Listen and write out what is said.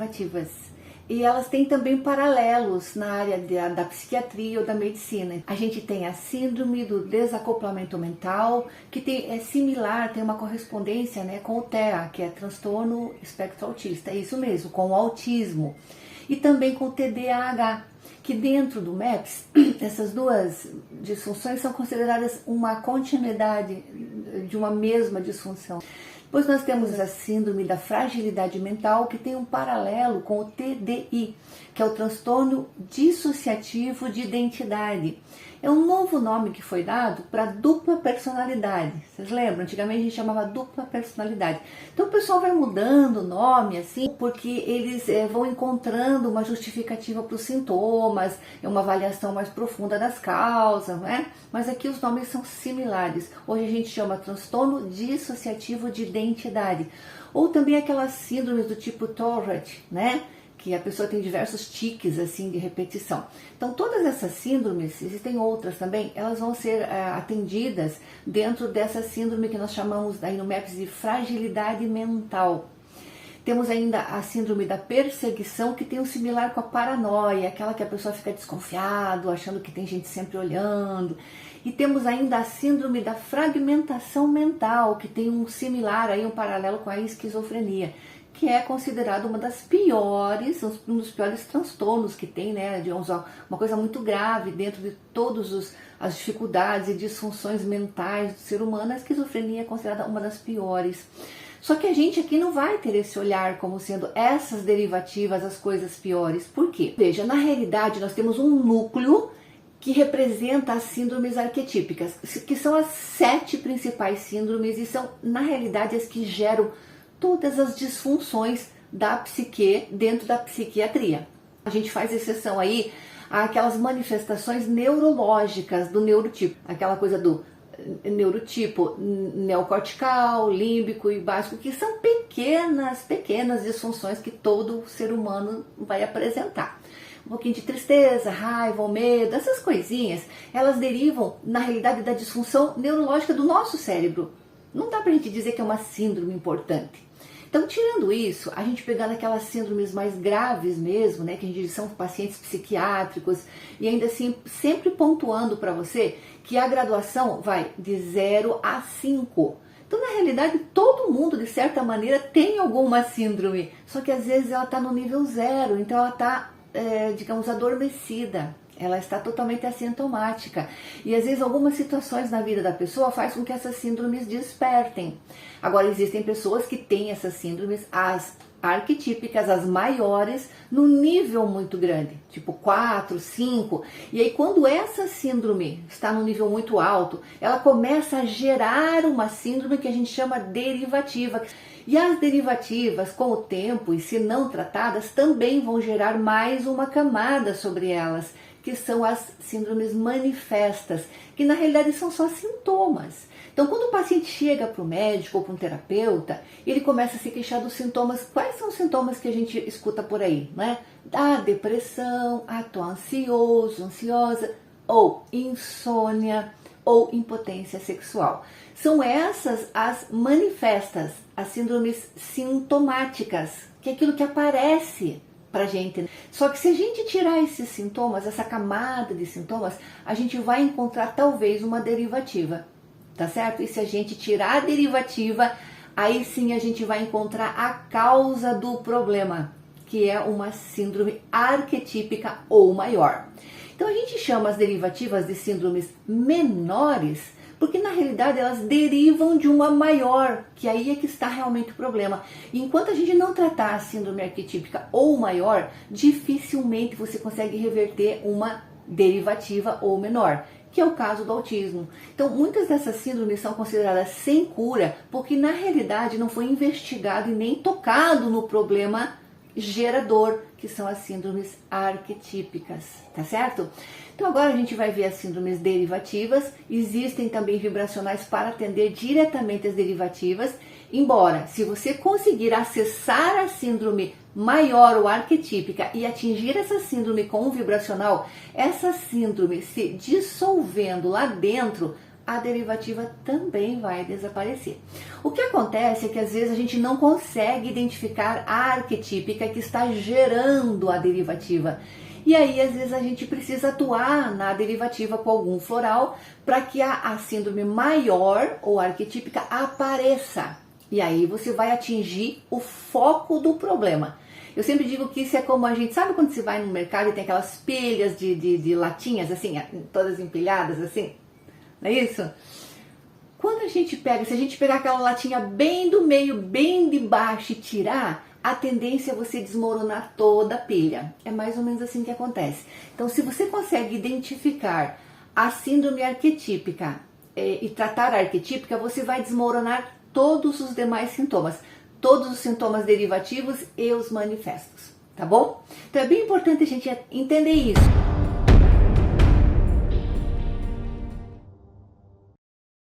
derivativas. E elas têm também paralelos na área da psiquiatria ou da medicina. A gente tem a síndrome do desacoplamento mental, que é similar, tem uma correspondência, né, com o TEA, que é transtorno espectro autista. É isso mesmo, com o autismo. E também com o TDAH, que dentro do MAPS, essas duas disfunções são consideradas uma continuidade de uma mesma disfunção. Depois nós temos a síndrome da fragilidade mental, que tem um paralelo com o TDI, que é o transtorno dissociativo de identidade. É um novo nome que foi dado para dupla personalidade. Vocês lembram? Antigamente a gente chamava dupla personalidade. Então o pessoal vai mudando o nome assim, porque eles vão encontrando uma justificativa para os sintomas, uma avaliação mais profunda das causas, né? Mas aqui os nomes são similares. Hoje a gente chama transtorno dissociativo de identidade. Ou também aquelas síndromes do tipo Tourette, né? Que a pessoa tem diversos tiques assim de repetição. Então todas essas síndromes, existem outras também, elas vão ser atendidas dentro dessa síndrome que nós chamamos aí no MAPS de fragilidade mental. Temos ainda a síndrome da perseguição, que tem um similar com a paranoia, aquela que a pessoa fica desconfiado, achando que tem gente sempre olhando. E temos ainda a síndrome da fragmentação mental, que tem um similar, aí, um paralelo com a esquizofrenia, que é considerado uma das piores, um dos piores transtornos que tem, né, de uma coisa muito grave dentro de todas as dificuldades e disfunções mentais do ser humano. A esquizofrenia é considerada uma das piores. Só que a gente aqui não vai ter esse olhar como sendo essas derivativas as coisas piores. Por quê? Veja, na realidade nós temos um núcleo que representa as síndromes arquetípicas, que são as 7 principais síndromes e são, na realidade, as que geram todas as disfunções da psique dentro da psiquiatria. A gente faz exceção aí àquelas manifestações neurológicas do neurotipo, aquela coisa do neurotipo neocortical, límbico e básico, que são pequenas disfunções que todo ser humano vai apresentar. Um pouquinho de tristeza, raiva ou medo, essas coisinhas, elas derivam, na realidade, da disfunção neurológica do nosso cérebro. Não dá pra gente dizer que é uma síndrome importante. Então, tirando isso, a gente pegando aquelas síndromes mais graves mesmo, né, que a gente diz são pacientes psiquiátricos, e ainda assim, sempre pontuando para você que a graduação vai de 0 a 5. Então, na realidade, todo mundo, de certa maneira, tem alguma síndrome, só que às vezes ela está no nível 0, então ela está, digamos, adormecida. Ela está totalmente assintomática. E às vezes algumas situações na vida da pessoa faz com que essas síndromes despertem. Agora existem pessoas que têm essas síndromes, as arquetípicas, as maiores, num nível muito grande, tipo 4, 5. E aí quando essa síndrome está num nível muito alto, ela começa a gerar uma síndrome que a gente chama derivativa. E as derivativas, com o tempo e se não tratadas, também vão gerar mais uma camada sobre elas, que são as síndromes manifestas, que na realidade são só sintomas. Então, quando o paciente chega para o médico ou para um terapeuta, ele começa a se queixar dos sintomas. Quais são os sintomas que a gente escuta por aí, né? A depressão, tô ansioso, ansiosa, ou insônia, ou impotência sexual. São essas as manifestas, as síndromes sintomáticas, que é aquilo que aparece pra gente. Só que se a gente tirar esses sintomas, essa camada de sintomas, a gente vai encontrar talvez uma derivativa, tá certo? E se a gente tirar a derivativa, aí sim a gente vai encontrar a causa do problema, que é uma síndrome arquetípica ou maior. Então a gente chama as derivativas de síndromes menores, porque na realidade elas derivam de uma maior, que aí é que está realmente o problema. E enquanto a gente não tratar a síndrome arquetípica ou maior, dificilmente você consegue reverter uma derivativa ou menor, que é o caso do autismo. Então muitas dessas síndromes são consideradas sem cura, porque na realidade não foi investigado e nem tocado no problema gerador, que são as síndromes arquetípicas, tá certo? Então agora a gente vai ver as síndromes derivativas. Existem também vibracionais para atender diretamente as derivativas, embora se você conseguir acessar a síndrome maior ou arquetípica e atingir essa síndrome com um vibracional, essa síndrome se dissolvendo lá dentro a derivativa também vai desaparecer. O que acontece é que às vezes a gente não consegue identificar a arquetípica que está gerando a derivativa. E aí, às vezes, a gente precisa atuar na derivativa com algum floral para que a síndrome maior ou arquetípica apareça. E aí você vai atingir o foco do problema. Eu sempre digo que isso é como a gente... Sabe quando você vai no mercado e tem aquelas pilhas de latinhas, assim, todas empilhadas, assim? Não é isso? Quando a gente pega, se a gente pegar aquela latinha bem do meio, bem de baixo e tirar... a tendência é você desmoronar toda a pilha. É mais ou menos assim que acontece. Então, se você consegue identificar a síndrome arquetípica e tratar a arquetípica, você vai desmoronar todos os demais sintomas. Todos os sintomas derivativos e os manifestos. Tá bom? Então, é bem importante a gente entender isso.